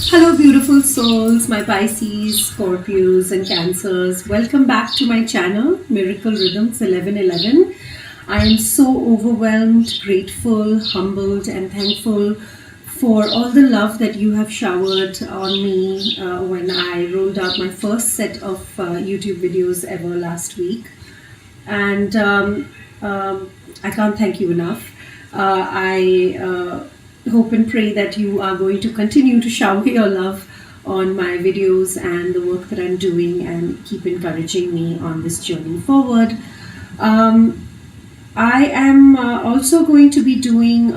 Hello beautiful souls, my Pisces, Scorpios and Cancers. Welcome back to my channel, Miracle Rhythms 1111. I am so overwhelmed, grateful, humbled and thankful for all the love that you have showered on me when I rolled out my first set of YouTube videos ever last week. And I can't thank you enough. I hope and pray that you are going to continue to shower your love on my videos and the work that I'm doing and keep encouraging me on this journey forward. I am also going to be doing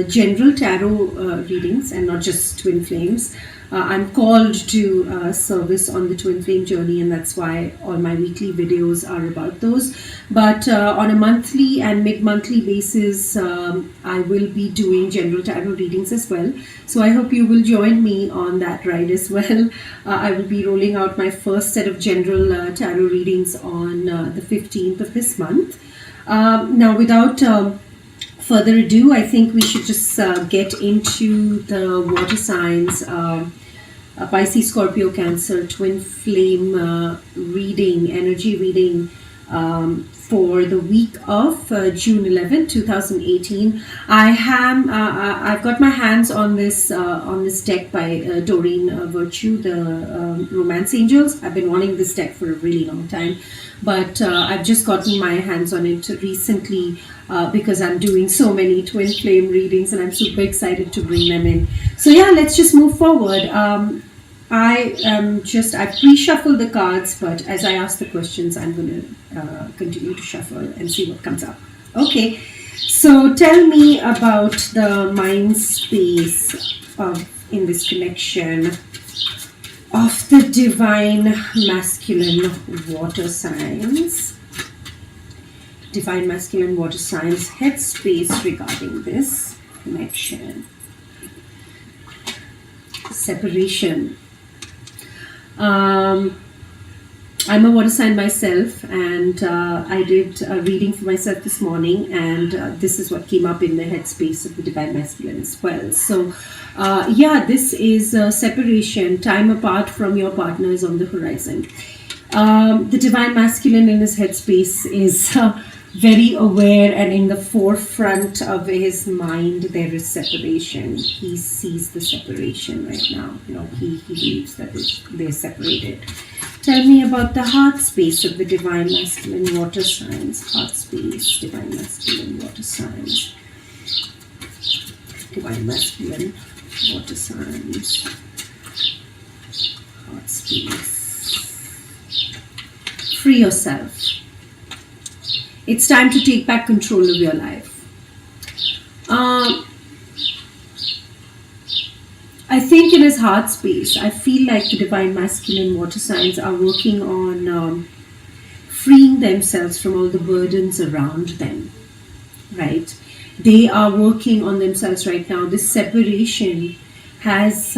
general tarot readings and not just twin flames. I'm called to service on the twin flame journey, and that's why all my weekly videos are about those. But on a monthly and mid-monthly basis, I will be doing general tarot readings as well. So I hope you will join me on that ride as well. I will be rolling out my first set of general tarot readings on the 15th of this month. Now, without further ado, I think we should just get into the water signs. Pisces, Scorpio, Cancer, twin flame reading, energy reading for the week of June 11, 2018. I've got my hands on this deck by Doreen Virtue, the Romance Angels. I've been wanting this deck for a really long time, but I've just gotten my hands on it recently because I'm doing so many twin flame readings and I'm super excited to bring them in. So yeah, let's just move forward. I pre-shuffled the cards, but as I ask the questions, I'm going to continue to shuffle and see what comes up. Okay, so tell me about the mind space in this connection of the divine masculine water signs. Divine masculine water signs headspace regarding this connection. Separation. I'm a water sign myself, and I did a reading for myself this morning, and this is what came up in the headspace of the divine masculine as well. So yeah, this is separation, time apart from your partners on the horizon. The divine masculine in his headspace is very aware, and in the forefront of his mind there is separation. He sees the separation right now. You know, he believes that they're separated. Tell me about the heart space of the divine masculine water signs. Heart space, divine masculine water signs. Divine masculine water signs. Heart space. Free yourself. It's time to take back control of your life. I think in his heart space, I feel like the divine masculine water signs are working on freeing themselves from all the burdens around them, right? They are working on themselves right now. This separation has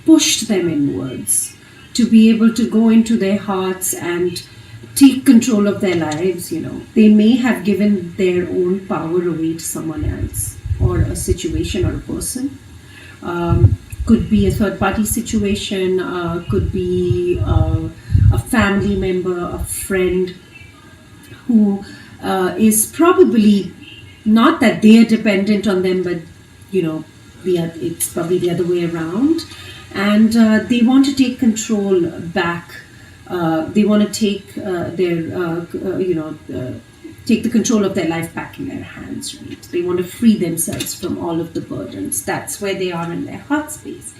pushed them inwards to be able to go into their hearts and take control of their lives. You know, they may have given their own power away to someone else, or a situation, or a person. Could be a third-party situation, could be a family member, a friend who is probably not that they are dependent on them, but you know, it's probably the other way around, and they want to take control back. They want to take take the control of their life back in their hands, right? They want to free themselves from all of the burdens. That's where they are in their heart space.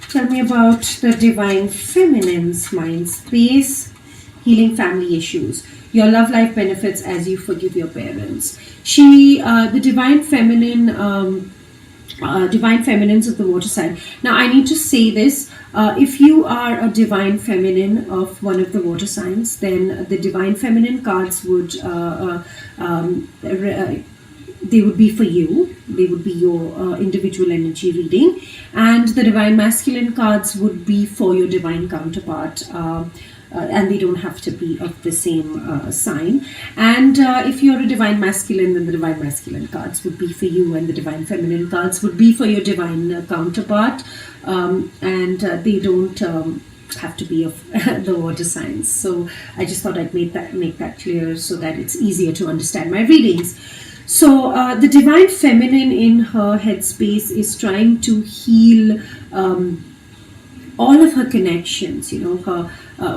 Tell me about the divine feminine's mind space. Healing family issues. Your love life benefits as you forgive your parents. The divine feminine, divine feminines of the water sign. Now I need to say this. If you are a divine feminine of one of the water signs, then the divine feminine cards would they would be for you. They would be your individual energy reading, and the divine masculine cards would be for your divine counterpart. and they don't have to be of the same sign. And if you're a divine masculine, then the divine masculine cards would be for you, and the divine feminine cards would be for your divine counterpart. And they don't have to be of the water signs. So I just thought I'd make that clear so that it's easier to understand my readings. So the divine feminine in her headspace is trying to heal all of her connections, her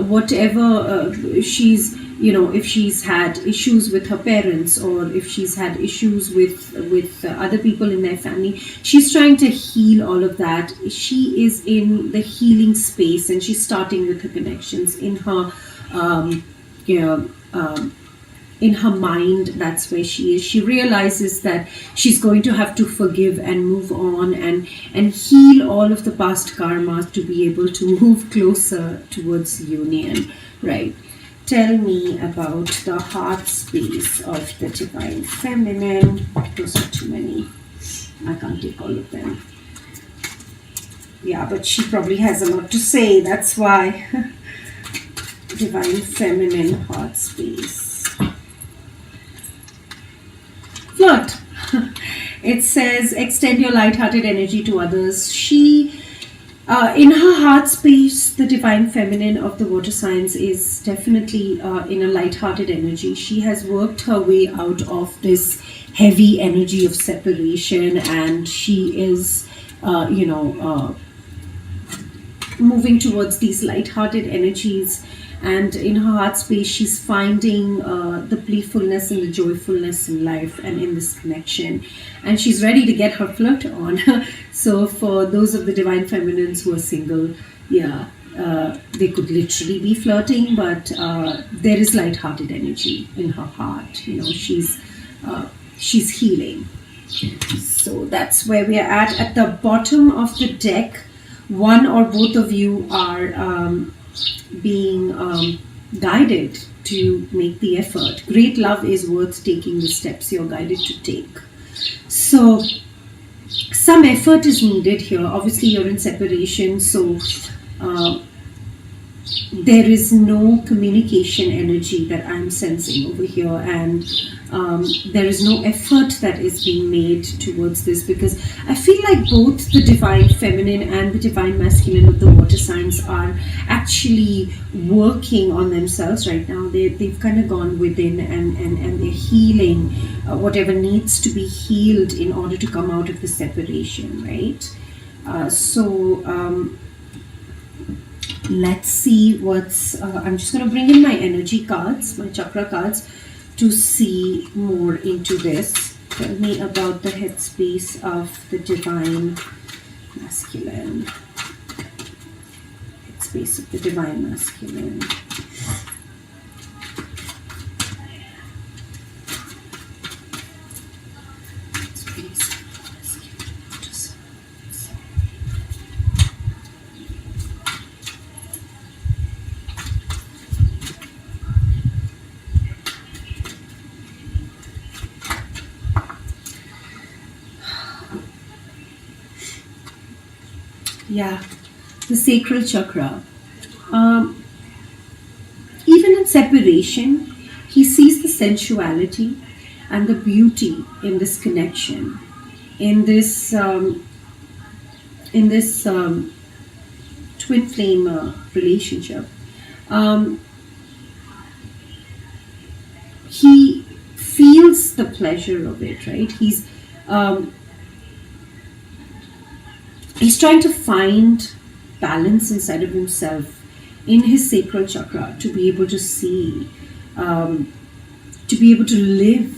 whatever she's, if she's had issues with her parents, or if she's had issues with other people in their family, she's trying to heal all of that. She is in the healing space, and she's starting with her connections in her in her mind. That's where she is. She realizes that she's going to have to forgive and move on and heal all of the past karma to be able to move closer towards union, right? Tell me about the heart space of the divine feminine. Those are too many. I can't take all of them. Yeah, but she probably has a lot to say. That's why. Divine feminine heart space. Flirt. It says extend your light-hearted energy to others. She, in her heart space, the divine feminine of the water signs is definitely in a light-hearted energy. She has worked her way out of this heavy energy of separation, and she is, moving towards these light-hearted energies. And in her heart space, she's finding the playfulness and the joyfulness in life and in this connection. And she's ready to get her flirt on. So for those of the divine feminines who are single, yeah, they could literally be flirting, but there is light-hearted energy in her heart. She's healing. So that's where we are at. At the bottom of the deck, one or both of you are being guided to make the effort. Great love is worth taking the steps you're guided to take. So some effort is needed here. Obviously you're in separation, so there is no communication energy that I'm sensing over here, and there is no effort that is being made towards this, because I feel like both the divine feminine and the divine masculine of the water signs are actually working on themselves right now. They've kind of gone within and they're healing whatever needs to be healed in order to come out of the separation, right? Let's see what's I'm just going to bring in my energy cards, my chakra cards, to see more into this. Tell me about the headspace of the divine masculine. Headspace of the divine masculine. Yeah, the sacral chakra. Even in separation, he sees the sensuality and the beauty in this connection, in this twin flame relationship. He feels the pleasure of it, right? He's trying to find balance inside of himself in his sacral chakra to be able to see, to be able to live,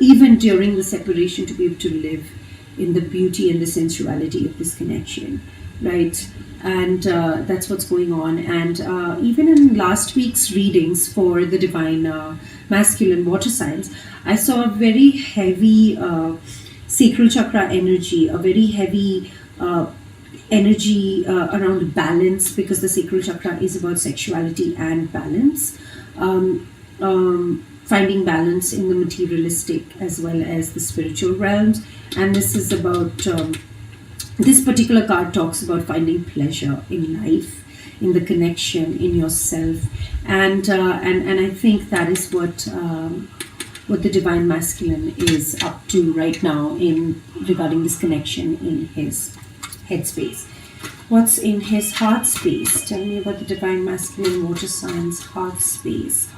even during the separation, to be able to live in the beauty and the sensuality of this connection, right? And that's what's going on. And even in last week's readings for the divine masculine water signs, I saw a very heavy sacral chakra energy, a very heavy energy around balance, because the sacral chakra is about sexuality and balance, finding balance in the materialistic as well as the spiritual realms. And this is about this particular card talks about finding pleasure in life, in the connection, in yourself. And I think that is what the divine masculine is up to right now in regarding this connection in his headspace. What's in his heart space? Tell me about the divine masculine water signs heart space.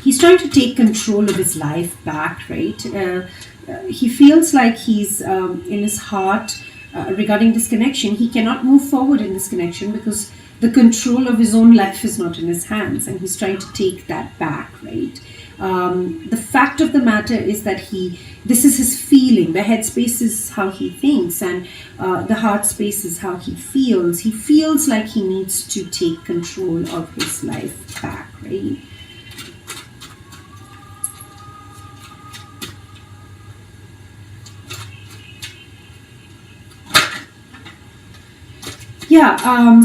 He's trying to take control of his life back, right? He feels like he's in his heart regarding this connection. He cannot move forward in this connection because the control of his own life is not in his hands, and he's trying to take that back, right? The fact of the matter is that this is his feeling. The headspace is how he thinks, and the heart space is how he feels. He feels like he needs to take control of his life back, right? Yeah,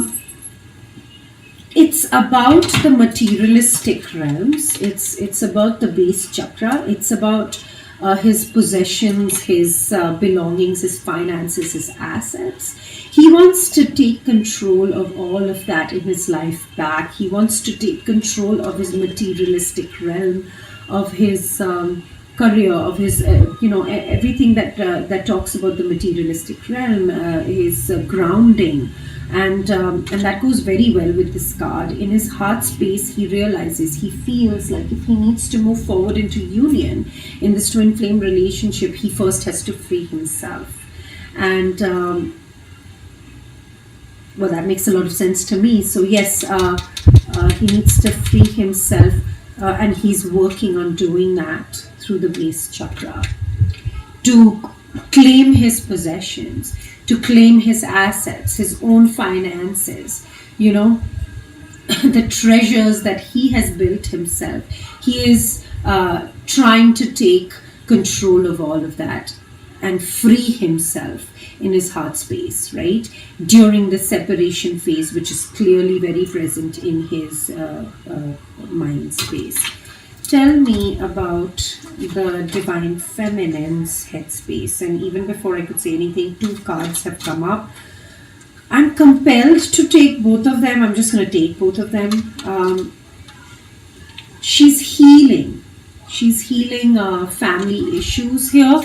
it's about the materialistic realms. It's about the base chakra. It's about his possessions, his belongings, his finances, his assets. He wants to take control of all of that in his life back. He wants to take control of his materialistic realm, of his career, of his everything that talks about the materialistic realm, his grounding. And that goes very well with this card. In his heart space, he realizes, he feels like if he needs to move forward into union in this twin flame relationship, he first has to free himself. And well, that makes a lot of sense to me. So yes, he needs to free himself, and he's working on doing that through the base chakra to claim his possessions, to claim his assets, his own finances, the treasures that he has built himself. He is trying to take control of all of that and free himself in his heart space, right? During the separation phase, which is clearly very present in his mind space. Tell me about the divine feminine's headspace. And even before I could say anything, 2 cards have come up. I'm compelled to take both of them. I'm just going to take both of them. She's healing. She's healing family issues here.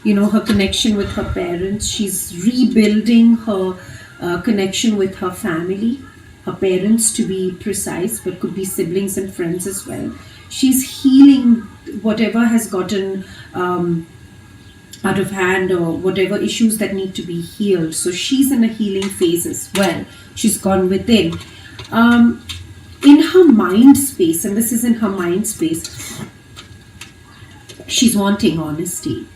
Her connection with her parents. She's rebuilding her connection with her family. Her parents, to be precise, but could be siblings and friends as well. She's healing whatever has gotten out of hand, or whatever issues that need to be healed. So she's in a healing phase as well. She's gone within. In her mind space, and this is in her mind space, she's wanting honesty.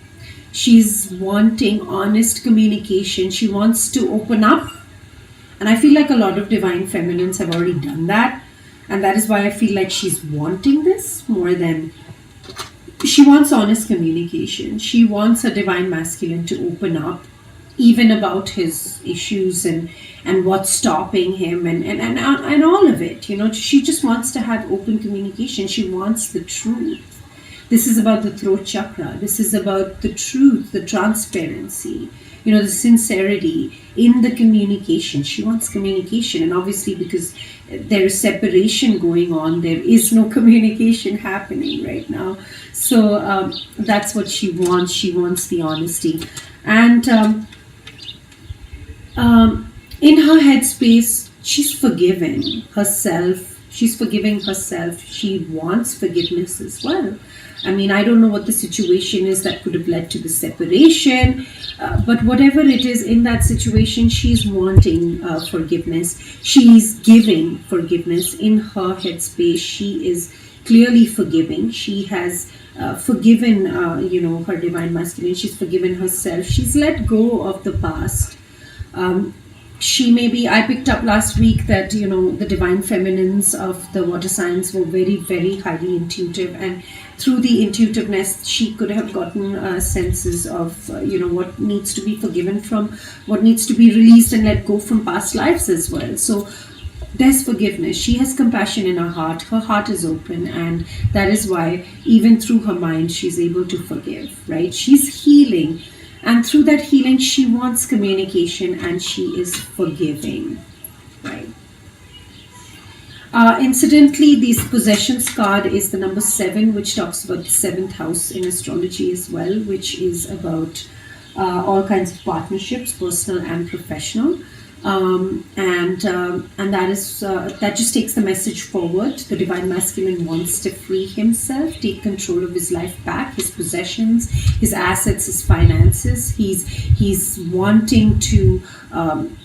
She's wanting honest communication. She wants to open up. And I feel like a lot of divine feminines have already done that. And that is why I feel like she's wanting this more than... She wants honest communication. She wants a divine masculine to open up, even about his issues and what's stopping him and all of it. She just wants to have open communication. She wants the truth. This is about the throat chakra. This is about the truth, the transparency, the sincerity in the communication. She wants communication. And obviously, because there is separation going on, there is no communication happening right now. So that's what she wants. She wants the honesty. And in her headspace, she's forgiven herself. She's forgiving herself. She wants forgiveness as well. I mean, I don't know what the situation is that could have led to the separation, but whatever it is in that situation, she's wanting forgiveness. She's giving forgiveness in her headspace. She is clearly forgiving. She has forgiven, her divine masculine. She's forgiven herself. She's let go of the past. I picked up last week that, the divine feminines of the water signs were very, very highly intuitive. And through the intuitiveness, she could have gotten senses of, what needs to be forgiven from, what needs to be released and let go from past lives as well. So there's forgiveness. She has compassion in her heart. Her heart is open. And that is why, even through her mind, she's able to forgive, right? She's healing. And through that healing, she wants communication and she is forgiving, right? Incidentally, this possessions card is the number 7, which talks about the 7th house in astrology as well, which is about all kinds of partnerships, personal and professional. And that just takes the message forward. The divine masculine wants to free himself, take control of his life back, his possessions, his assets, his finances. He's wanting to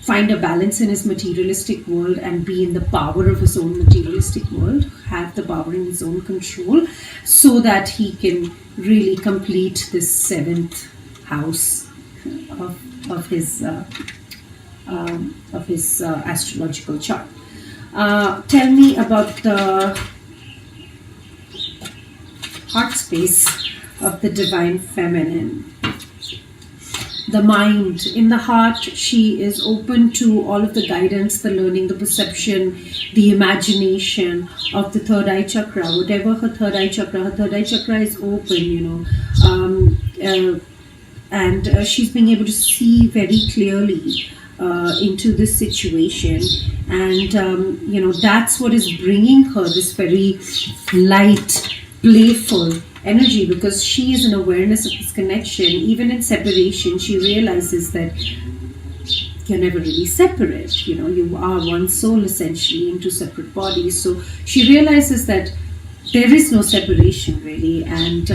find a balance in his materialistic world and be in the power of his own materialistic world, have the power in his own control, so that he can really complete this 7th house of his astrological chart. Tell me about the heart space of the divine feminine. The mind. In the heart, she is open to all of the guidance, the learning, the perception, the imagination of the third eye chakra. Whatever her third eye chakra is open, and she's being able to see very clearly into this situation, and that's what is bringing her this very light, playful energy, because she is an awareness of this connection. Even in separation, she realizes that you're never really separate. You are one soul essentially in two separate bodies. So she realizes that there is no separation really, and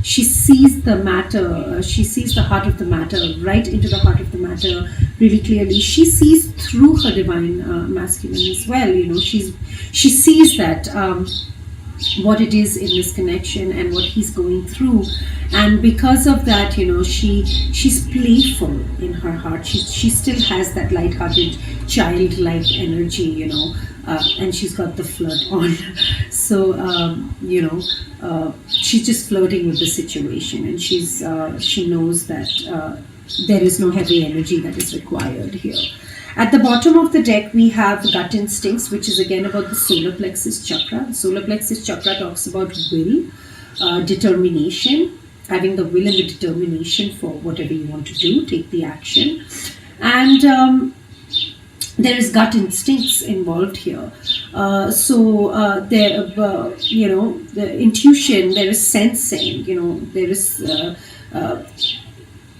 she sees the matter, she sees the heart of the matter, right into the heart of the matter really clearly. She sees through her divine masculine as well. She sees that what it is in this connection and what he's going through, and because of that, she's playful in her heart. She still has that light-hearted, childlike energy, and she's got the flirt on. So she's just flirting with the situation, and she knows that there is no heavy energy that is required here. At the bottom of the deck, we have gut instincts, which is again about the solar plexus chakra. The solar plexus chakra talks about will, determination, having the will and the determination for whatever you want to do, take the action. And there is gut instincts involved here. The intuition, there is sensing, there is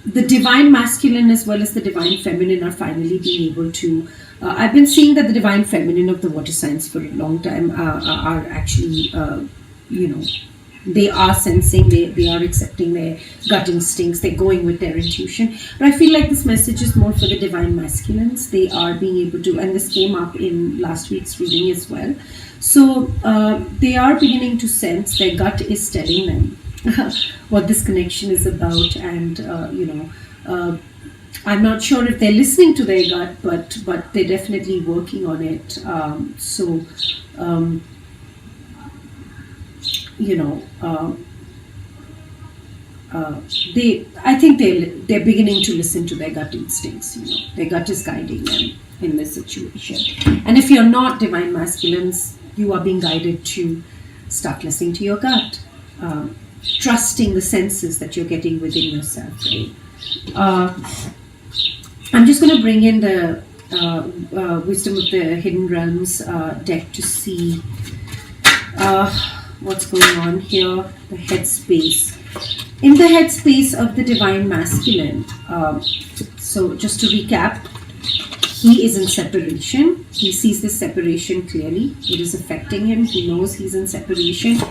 the divine masculine as well as the divine feminine are finally being able to. I've been seeing that the divine feminine of the water signs for a long time are actually, they are sensing, they are accepting their gut instincts, they're going with their intuition. But I feel like this message is more for the divine masculines. They are being able to, and this came up in last week's reading as well. So they are beginning to sense, their gut is telling them what this connection is about, and I'm not sure if they're listening to their gut, but they're definitely working on it. I think they're beginning to listen to their gut instincts. Their gut is guiding them in this situation. And if you're not divine masculines, you are being guided to start listening to your gut. Trusting the senses that you're getting within yourself, right? I'm just going to bring in the Wisdom of the Hidden Realms deck to see what's going on here. The headspace. In the headspace of the divine masculine, so just to recap, he is in separation. He sees this separation clearly. It is affecting him. He knows he's in separation.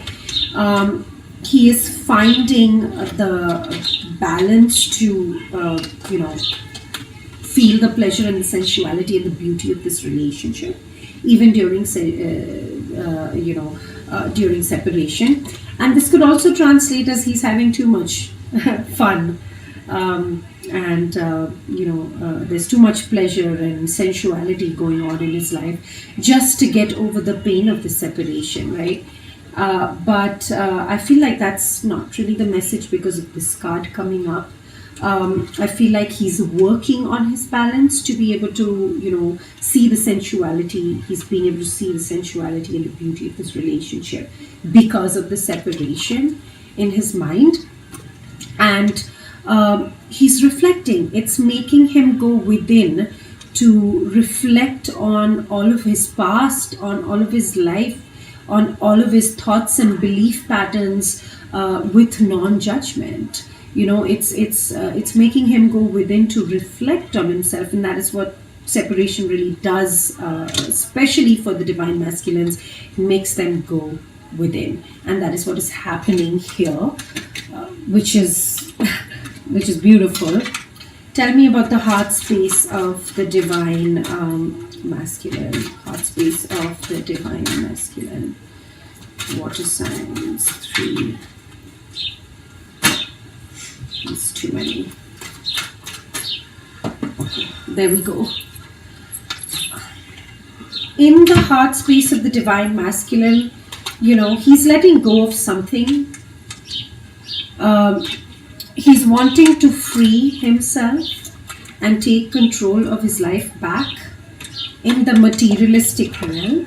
He is finding the balance to, feel the pleasure and the sensuality and the beauty of this relationship, even during, during separation. And this could also translate as he's having too much fun, there's too much pleasure and sensuality going on in his life just to get over the pain of the separation, right? But I feel like that's not really the message because of this card coming up. I feel like he's working on his balance to be able to, see the sensuality. He's being able to see the sensuality and the beauty of this relationship because of the separation in his mind. And He's reflecting. It's making him go within to reflect on all of his past, on all of his life, on all of his thoughts and belief patterns, with non-judgment. It's making him go within to reflect on himself, and that is what separation really does, especially for the divine masculines. It makes them go within, and that is what is happening here, which is which is beautiful. Tell me about the heart space of the divine masculine. Heart space of the divine masculine. Water signs 3. It's too many. There we go. In the heart space of the divine masculine, he's letting go of something. He's wanting to free himself and take control of his life back in the materialistic realm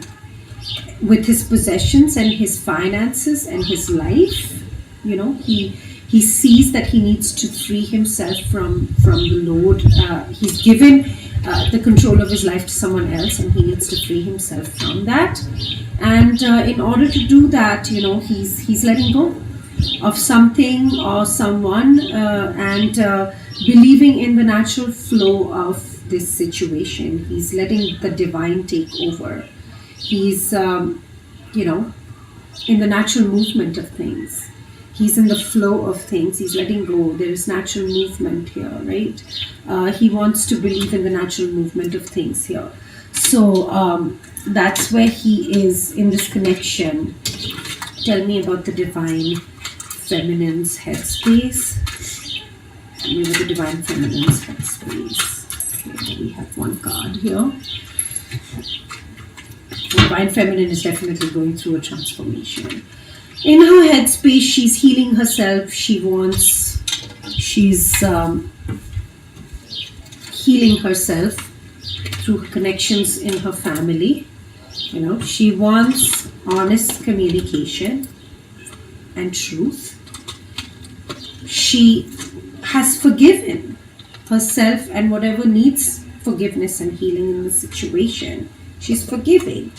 with his possessions and his finances and his life. He sees that he needs to free himself from the load. He's given the control of his life to someone else, and he needs to free himself from that. And in order to do that, he's letting go of something or someone, and believing in the natural flow of this situation. He's letting the divine take over. He's, in the natural movement of things. He's in the flow of things. He's letting go. There is natural movement here, right? He wants to believe in the natural movement of things here. So that's where he is in this connection. Tell me about the divine feminine's headspace. Tell me about the divine feminine's headspace. Okay, we have one card here. The divine feminine is definitely going through a transformation. In her headspace, she's healing herself. She's healing herself through her connections in her family. She wants honest communication and truth. She has forgiven herself and whatever needs forgiveness and healing in the situation. She's forgiving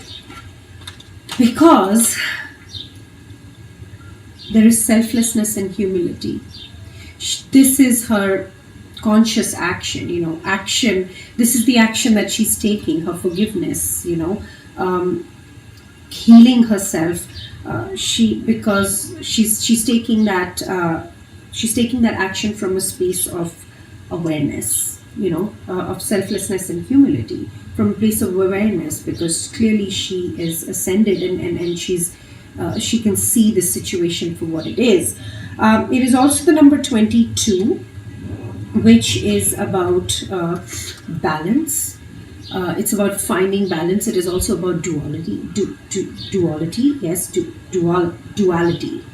because there is selflessness and humility. This is her conscious action, action. This is the action that she's taking, her forgiveness, healing herself. Because she's taking that action from a space of awareness, of selflessness and humility, from a place of awareness, because clearly she is ascended and she can see the situation for what it is. It is also the number 22, which is about balance. It's about finding balance. It is also about duality. Duality.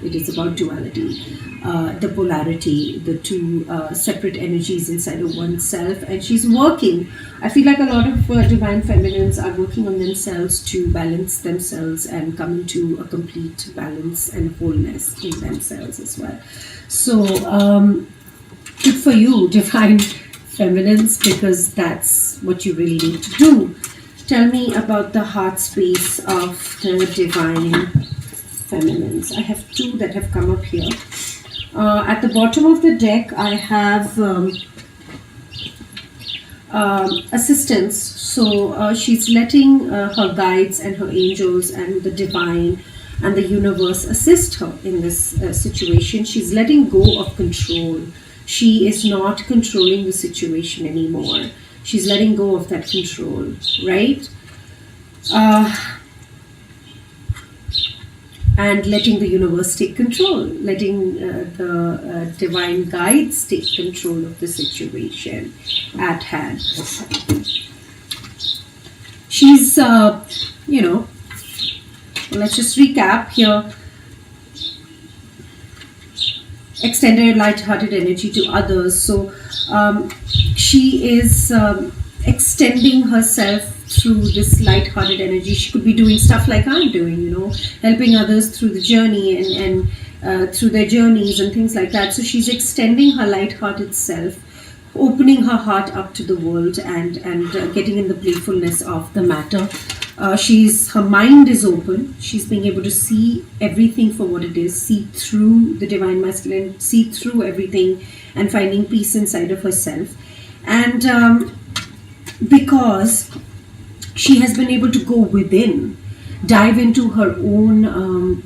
It is about duality. The polarity, the two separate energies inside of oneself. And she's working. I feel like a lot of divine feminines are working on themselves to balance themselves and come into a complete balance and wholeness in themselves as well. So, good for you, divine feminines, because that's what you really need to do. Tell me about the heart space of the divine feminines. I have two that have come up here. At the bottom of the deck, I have assistance. So she's letting her guides and her angels and the divine and the universe assist her in this situation. She's letting go of control. She is not controlling the situation anymore. She's letting go of that control, right? And letting the universe take control, letting the divine guides take control of the situation at hand. She's, let's just recap here. Extended light-hearted energy to others. So she is extending herself through this light-hearted energy. She could be doing stuff like I'm doing, helping others through the journey and through their journeys and things like that. So she's extending her light-hearted self, opening her heart up to the world, and getting in the playfulness of the matter. Her mind is open. She's being able to see everything for what it is, see through the divine masculine, see through everything, and finding peace inside of herself. And because she has been able to go within, dive into her own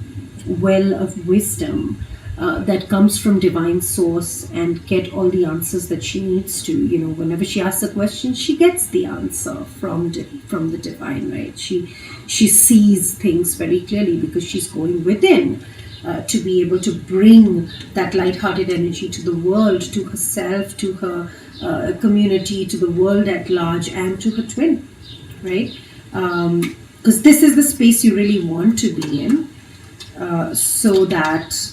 well of wisdom that comes from divine source, and get all the answers that she needs to. Whenever she asks a question, she gets the answer from the divine, right? She sees things very clearly because she's going within to be able to bring that light-hearted energy to the world, to herself, to her community, to the world at large, and to her twin, right? Because this is the space you really want to be in, so that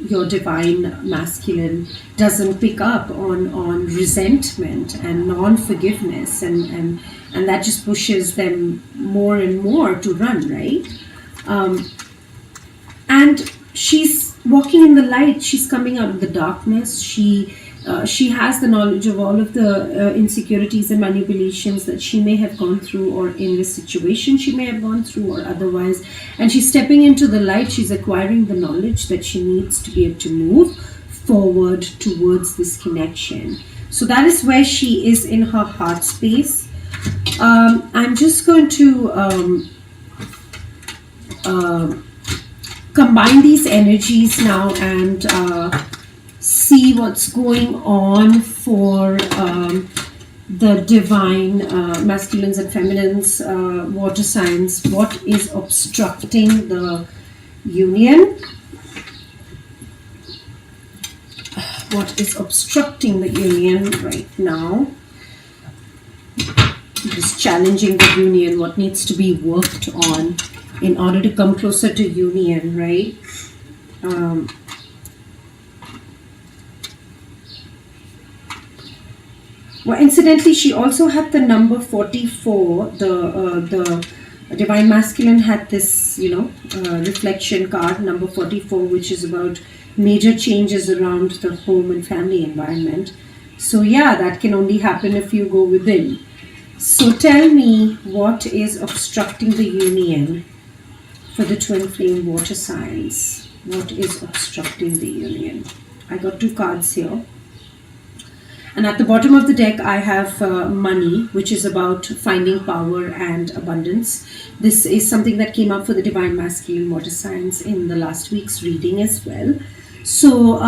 your divine masculine doesn't pick up on resentment and non-forgiveness, and that just pushes them more and more to run, right? And she's walking in the light. She's coming out of the darkness. She has the knowledge of all of the insecurities and manipulations that she may have gone through, or in this situation she may have gone through, or otherwise. And she's stepping into the light. She's acquiring the knowledge that she needs to be able to move forward towards this connection. So that is where she is in her heart space. I'm just going to combine these energies now and see what's going on for the divine masculines and feminines, water signs. What is obstructing the union? What is obstructing the union right now? What is challenging the union? What needs to be worked on in order to come closer to union, right? Well, incidentally, she also had the number 44. The divine masculine had this, reflection card, number 44, which is about major changes around the home and family environment. So yeah, that can only happen if you go within. So tell me, what is obstructing the union for the twin flame water signs? What is obstructing the union? I got 2 cards here. And at the bottom of the deck, I have money, which is about finding power and abundance. This is something that came up for the divine masculine water signs in the last week's reading as well. So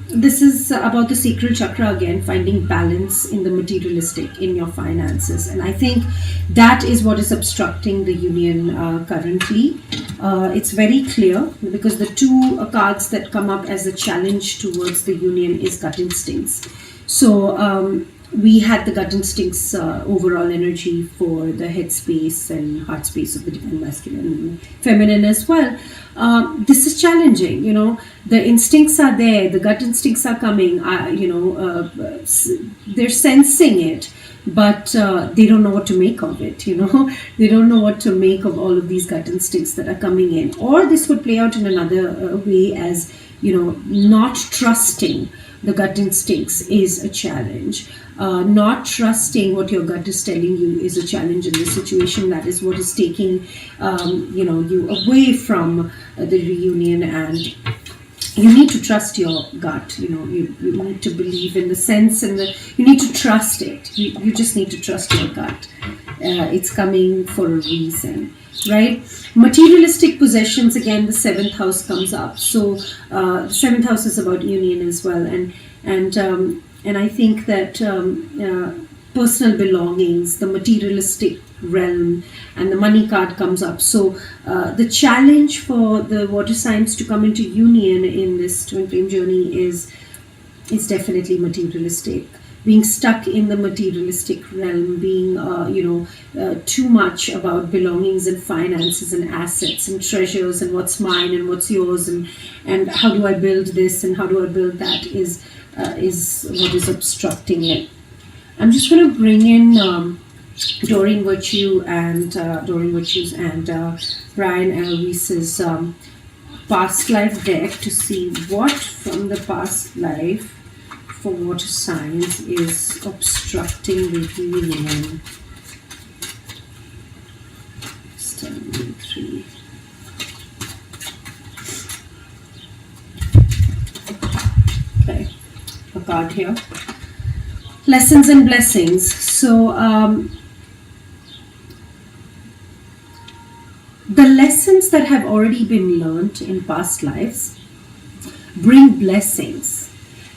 this is about the sacral chakra again, finding balance in the materialistic, in your finances. And I think that is what is obstructing the union currently. It's very clear because the 2 cards that come up as a challenge towards the union is gut instincts. So we had the gut instincts overall energy for the head space and heart space of the divine masculine and feminine as well. This is challenging, the instincts are there, the gut instincts are coming, they're sensing it, but they don't know what to make of it, they don't know what to make of all of these gut instincts that are coming in. Or this would play out in another way as, not trusting the gut instincts is a challenge. Not trusting what your gut is telling you is a challenge in this situation. That is what is taking you away from the reunion, and you need to trust your gut. You need to believe in the sense, and you need to trust it. You just need to trust your gut. It's coming for a reason, right? Materialistic possessions, again, the 7th house comes up. So the 7th house is about union as well, and I think that personal belongings, the materialistic realm, and the money card comes up. So the challenge for the water signs to come into union in this twin flame journey is definitely materialistic. Being stuck in the materialistic realm, being too much about belongings and finances and assets and treasures and what's mine and what's yours and how do I build this and how do I build that is what is obstructing it. I'm just going to bring in Doreen Virtues and Brian Elvis's past life deck to see what from the past life for water signs is obstructing the union. Stand 3. Okay, a card here. Lessons and blessings. So the lessons that have already been learned in past lives bring blessings.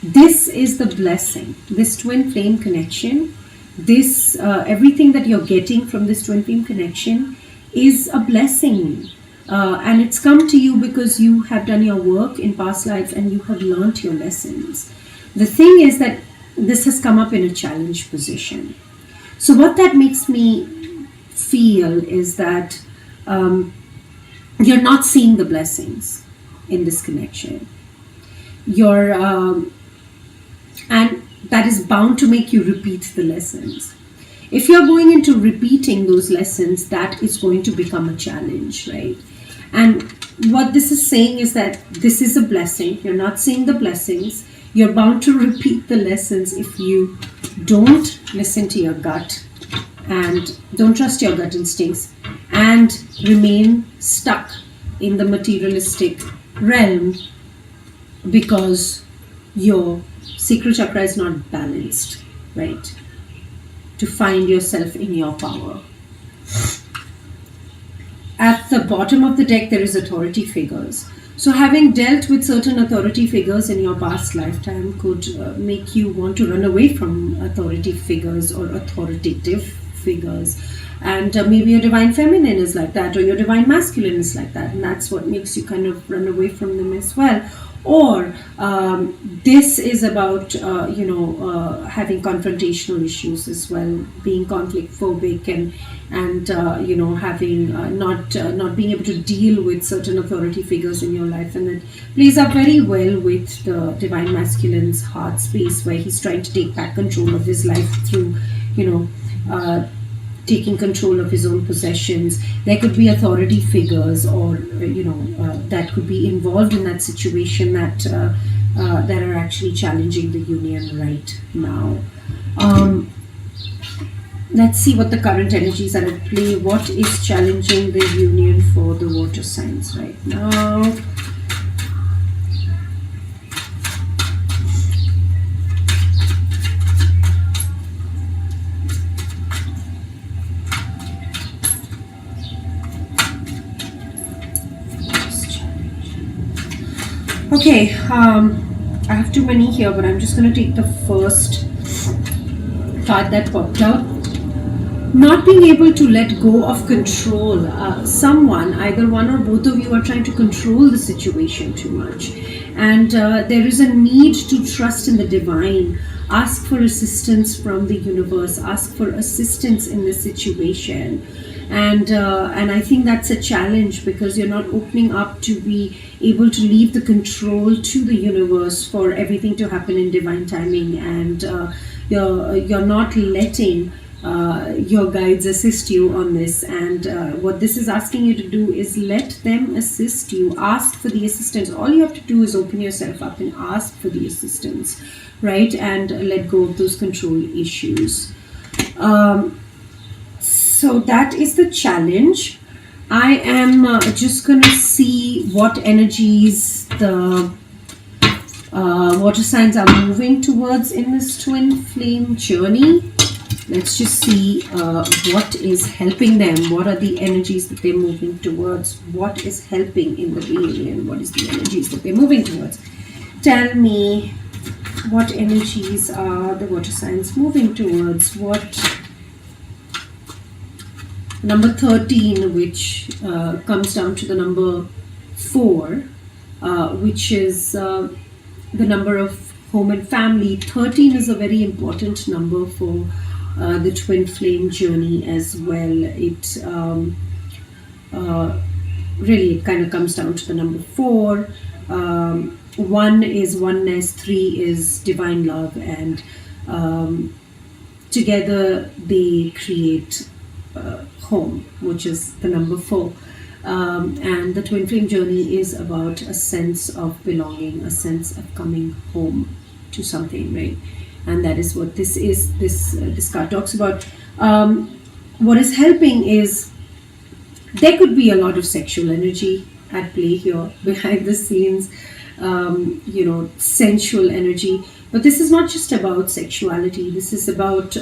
This is the blessing. This twin flame connection, this everything that you're getting from this twin flame connection is a blessing. And it's come to you because you have done your work in past lives and you have learned your lessons. The thing is that this has come up in a challenge position. So what that makes me feel is that you're not seeing the blessings in this connection. And that is bound to make you repeat the lessons. If you're going into repeating those lessons, that is going to become a challenge, right? And what this is saying is that this is a blessing. You're not seeing the blessings. You're bound to repeat the lessons if you don't listen to your gut and don't trust your gut instincts and remain stuck in the materialistic realm because your sacral chakra is not balanced, right? To find yourself in your power. At the bottom of the deck, there is authority figures. So having dealt with certain authority figures in your past lifetime could make you want to run away from authority figures or authoritative figures. And maybe your divine feminine is like that, or your divine masculine is like that. And that's what makes you kind of run away from them as well. Or this is about, having confrontational issues as well, being conflict phobic and having not being able to deal with certain authority figures in your life. And that plays up very well with the divine masculine's heart space, where he's trying to take back control of his life through, taking control of his own possessions. There could be authority figures or that could be involved in that situation that are actually challenging the union right now. Let's see what the current energies are at play. What is challenging the union for the water signs right now? Okay, I have too many here, but I'm just going to take the first card that popped out. Not being able to let go of control. Someone, either one or both of you, are trying to control the situation too much. And there is a need to trust in the divine. Ask for assistance from the universe. Ask for assistance in this situation. And I think that's a challenge because you're not opening up to be able to leave the control to the universe for everything to happen in divine timing, and you're not letting your guides assist you on this. And what this is asking you to do is let them assist you. Ask for the assistance. All you have to do is open yourself up and ask for the assistance, right? And let go of those control issues. So that is the challenge. I am just going to see what energies the water signs are moving towards in this twin flame journey. Let's just see what is helping them. What are the energies that they're moving towards? What is helping in the reunion? What is the energies that they're moving towards? Tell me, what energies are the water signs moving towards? What number 13, which comes down to the number 4, which is the number of home and family. 13 is a very important number for the twin flame journey as well. It really, it kind of comes down to the number 4. 1 is oneness, 3 is divine love, and together they create home, which is the number 4. And the twin flame journey is about a sense of belonging, a sense of coming home to something, right? And that is what this is. This card talks about. What is helping is there could be a lot of sexual energy at play here behind the scenes, sensual energy. But this is not just about sexuality. This is about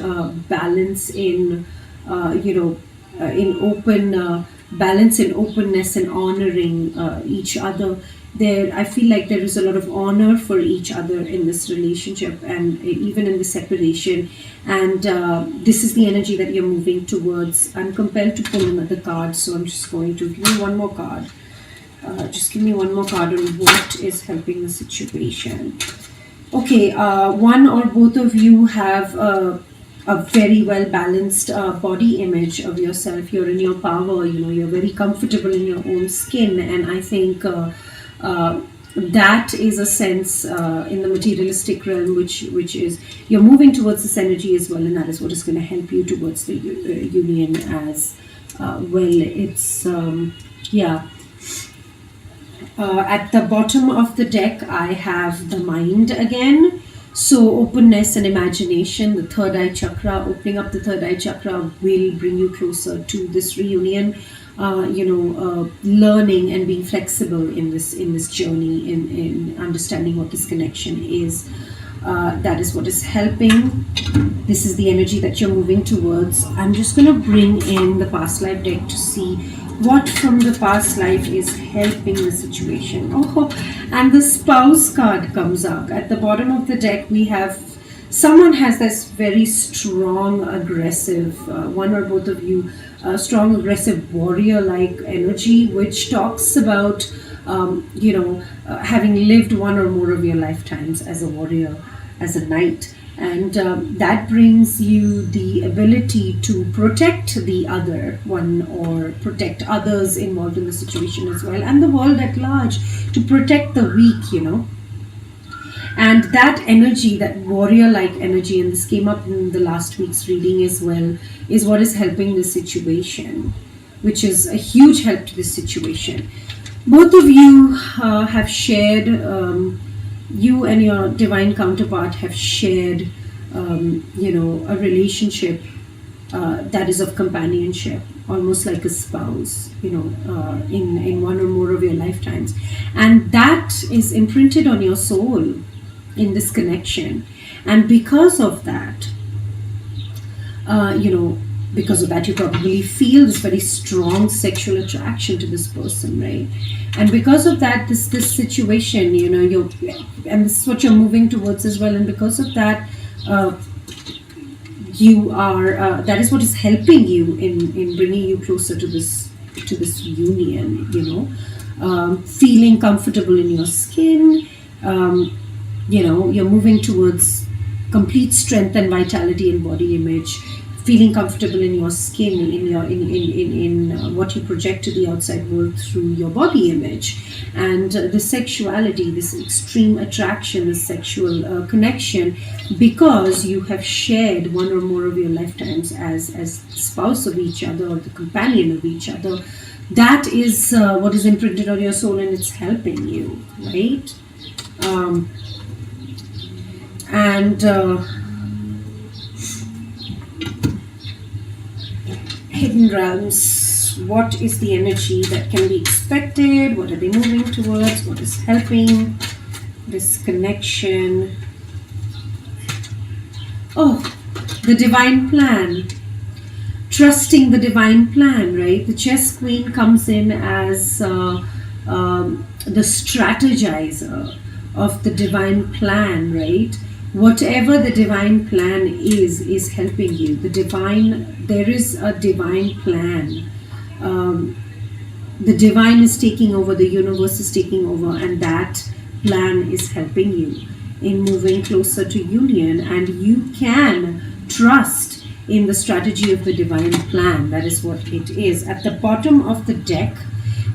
balance in, in open balance in openness and honoring each other. I feel like there is a lot of honor for each other in this relationship and even in the separation. And this is the energy that you're moving towards. I'm compelled to pull another card, so I'm just going to give me one more card. Just give me one more card on what is helping the situation. Okay, one or both of you have a very well balanced body image of yourself. You're in your power, you're very comfortable in your own skin, and I think that is a sense in the materialistic realm, which is you're moving towards this energy as well, and that is what is going to help you towards the union as well. It's at the bottom of the deck, I have the mind again. So openness and imagination, the third eye chakra, opening up the third eye chakra will bring you closer to this reunion. Learning and being flexible in this journey, in understanding what this connection is. That is what is helping. This is the energy that you're moving towards. I'm just going to bring in the past life deck to see what from the past life is helping the situation. Oh, and the spouse card comes up. At the bottom of the deck, we have someone has this very strong, aggressive, one or both of you, strong, aggressive, warrior-like energy, which talks about, having lived one or more of your lifetimes as a warrior, as a knight. And that brings you the ability to protect the other one or protect others involved in the situation as well, and the world at large, to protect the weak, And that energy, that warrior-like energy, and this came up in the last week's reading as well, is what is helping this situation, which is a huge help to this situation. Both of you have shared, you and your divine counterpart have shared, a relationship that is of companionship, almost like a spouse, in one or more of your lifetimes. And that is imprinted on your soul in this connection. And because of that, you probably feel this very strong sexual attraction to this person, right? And because of that, this situation, and this is what you're moving towards as well. And because of that, you are that is what is helping you in bringing you closer to this union. Feeling comfortable in your skin. You're moving towards complete strength and vitality and body image. Feeling comfortable in your skin, in what you project to the outside world through your body image, and the sexuality, this extreme attraction, this sexual connection, because you have shared one or more of your lifetimes as spouse of each other or the companion of each other. That is what is imprinted on your soul, and it's helping you, right? Hidden realms. What is the energy that can be expected? What are they moving towards? What is helping this connection? Oh, the divine plan. Trusting the divine plan, right? The chess queen comes in as the strategizer of the divine plan, right? Whatever the divine plan is helping you. There is a divine plan. The divine is taking over, the universe is taking over, and that plan is helping you in moving closer to union. And you can trust in the strategy of the divine plan. That is what it is. At the bottom of the deck,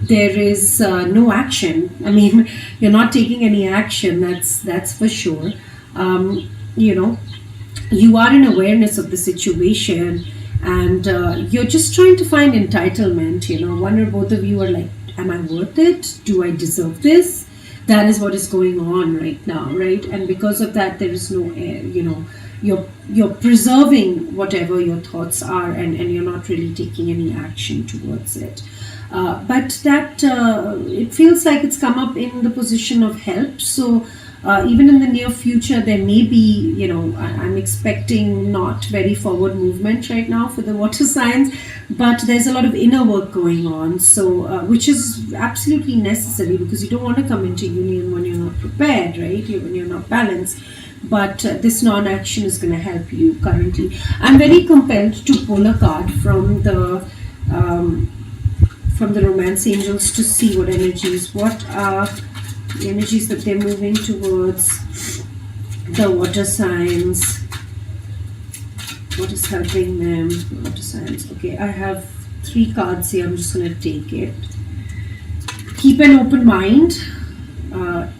there is no action. I mean, you're not taking any action, that's for sure. you are in awareness of the situation, and you're just trying to find entitlement. One or both of you are like, am I worth it? Do I deserve this? That is what is going on right now, right? And because of that, there is no you're preserving whatever your thoughts are, and you're not really taking any action towards it. But that it feels like it's come up in the position of help. So even in the near future, there may be, I'm expecting not very forward movement right now for the water signs, but there's a lot of inner work going on. So, which is absolutely necessary, because you don't want to come into union when you're not prepared, right? When you're not balanced. But this non-action is going to help you currently. I'm very compelled to pull a card from the romance angels to see what are the energies that they're moving towards the water signs. What is helping them? Water signs. Okay, I have 3 cards here. I'm just going to take it. Keep an open mind.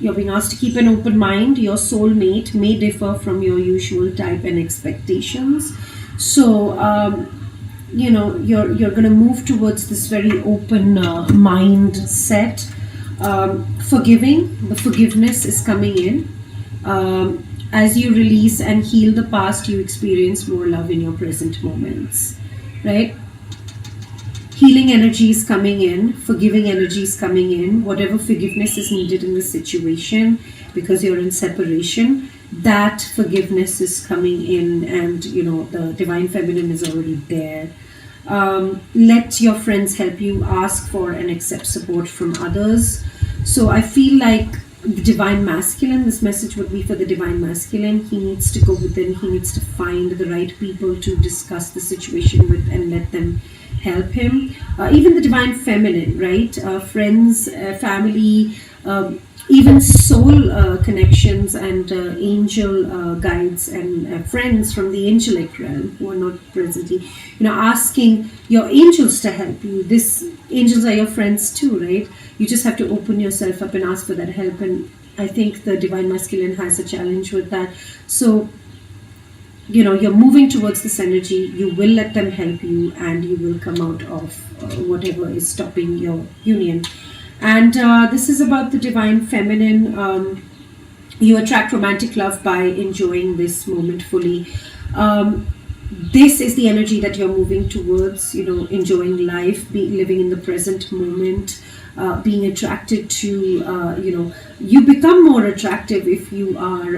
You're being asked to keep an open mind. Your soulmate may differ from your usual type and expectations. So, you're going to move towards this very open mindset. Forgiving, the forgiveness is coming in. As you release and heal the past, you experience more love in your present moments, right? Healing energy is coming in, forgiving energy is coming in. Whatever forgiveness is needed in the situation, because you're in separation, that forgiveness is coming in, and the divine feminine is already there. Let your friends help you. Ask for and accept support from others. So I feel like the divine masculine, this message would be for the divine masculine. He needs to go within. He needs to find the right people to discuss the situation with and let them help him. Even the divine feminine, right? Friends, family, even soul connections, and angel guides and friends from the angelic realm who are not presently, asking your angels to help you. These angels are your friends too, right? You just have to open yourself up and ask for that help. And I think the divine masculine has a challenge with that. So, you're moving towards this energy. You will let them help you, and you will come out of whatever is stopping your union. And this is about the divine feminine. You attract romantic love by enjoying this moment fully. This is the energy that you're moving towards, enjoying life, living in the present moment, being attracted to, you become more attractive if you are,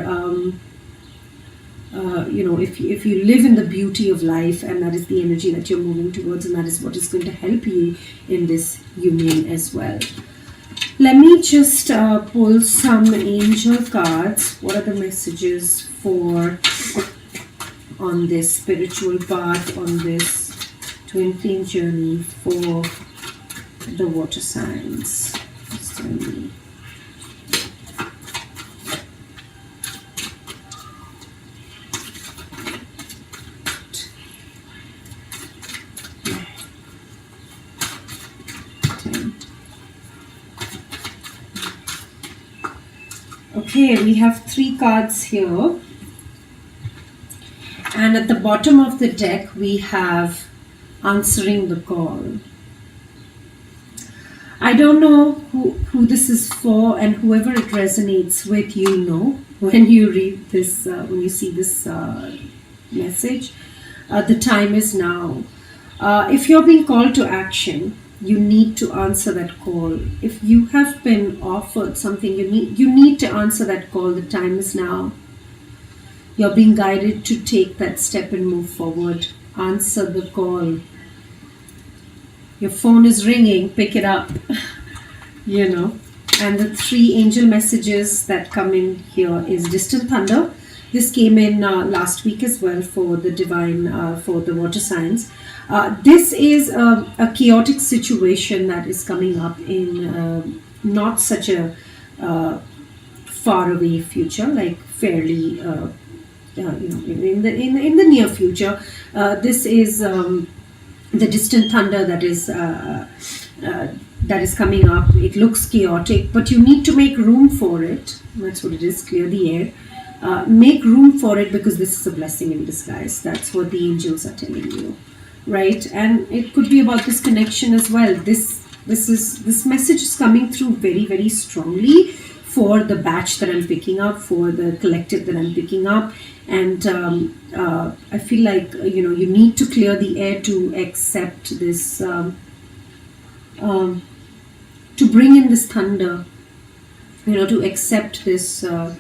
if you live in the beauty of life, and that is the energy that you're moving towards, and that is what is going to help you in this union as well. Let me just pull some angel cards. What are the messages for on this spiritual path, on this twin flame journey for the water signs? Just tell me. Okay, we have 3 cards here, and at the bottom of the deck we have answering the call. I don't know who this is for, and whoever it resonates with, when you read this, when you see this message, the time is now. If you're being called to action, you need to answer that call. If you have been offered something, you need to answer that call. The time is now. You're being guided to take that step and move forward. Answer the call. Your phone is ringing, pick it up. And the 3 angel messages that come in here is distant thunder. This came in last week as well for the divine, for the water signs. This is a chaotic situation that is coming up in not such a far away future, like fairly, in the near future. This is the distant thunder that is coming up. It looks chaotic, but you need to make room for it. That's what it is. Clear the air. make room for it, because this is a blessing in disguise. That's what the angels are telling you, right? And it could be about this connection as well. This message is coming through very, very strongly for the batch that I'm picking up, for the collective that I'm picking up. And I feel like, you need to clear the air to accept this, to bring in this thunder, to accept this, to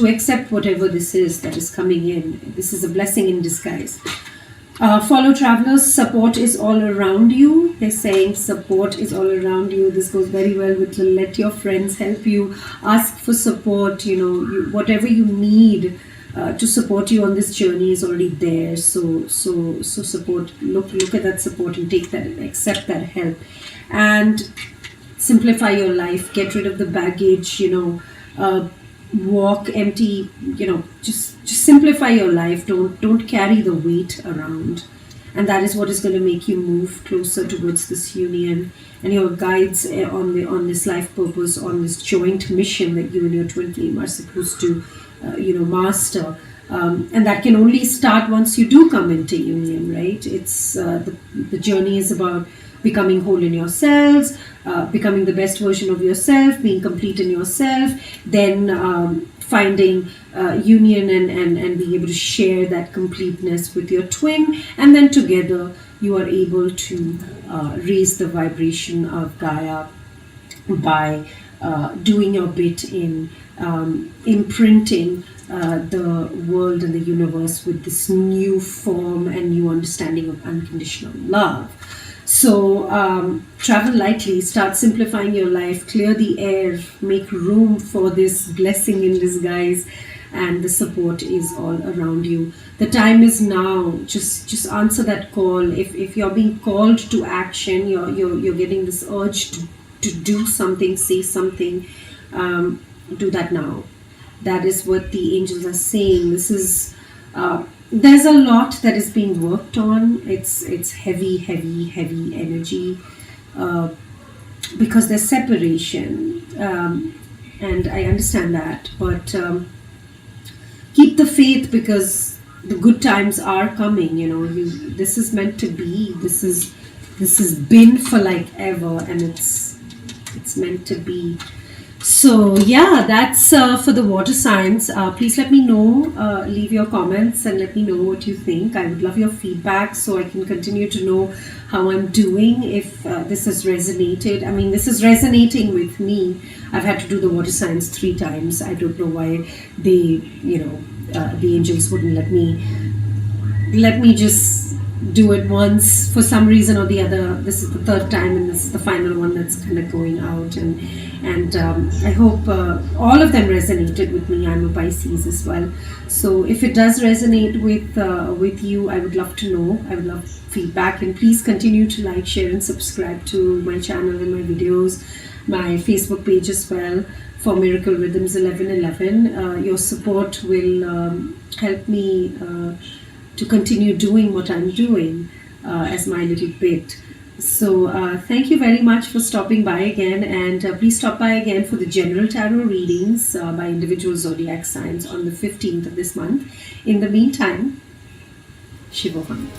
accept whatever this is that is coming in. This is a blessing in disguise. Follow travelers, support is all around you. They're saying support is all around you. This goes very well with let your friends help you. Ask for support. Whatever you need to support you on this journey is already there. So support. Look at that support and take that, accept that help, and simplify your life. Get rid of the baggage. Walk empty. Just simplify your life. Don't carry the weight around, and that is what is going to make you move closer towards this union and your guides on this life purpose, on this joint mission that you and your twin flame are supposed to master. And that can only start once you do come into union, right? It's the journey is about becoming whole in yourselves, becoming the best version of yourself, being complete in yourself, then finding union and being able to share that completeness with your twin, and then together you are able to raise the vibration of Gaia by doing your bit in imprinting the world and the universe with this new form and new understanding of unconditional love. So travel lightly, start simplifying your life, clear the air, make room for this blessing in disguise, and the support is all around you. The time is now. Just answer that call. If you're being called to action, you're getting this urge to do something, say something, do that now. That is what the angels are saying. This is there's a lot that is being worked on. It's heavy energy because there's separation, and I understand that, but keep the faith, because the good times are coming. This is meant to be. This has been for like ever, and it's meant to be. So yeah, that's for the water signs. Please let me know, leave your comments and let me know what you think. I would love your feedback so I can continue to know how I'm doing, if this has resonated. I mean, this is resonating with me. I've had to do the water signs 3 times. I don't know why they, the angels wouldn't let me just do it once for some reason or the other. This is the 3rd time, and this is the final one that's kind of going out, and I hope all of them resonated with me. I'm a Pisces as well, so if it does resonate with you, I would love to know. I would love feedback, and please continue to like, share and subscribe to my channel and my videos, my Facebook page as well, for Miracle Rhythms 1111. Your support will help me to continue doing what I'm doing as my little bit. So thank you very much for stopping by again, and please stop by again for the general tarot readings by individual zodiac signs on the 15th of this month. In the meantime, Shivoham.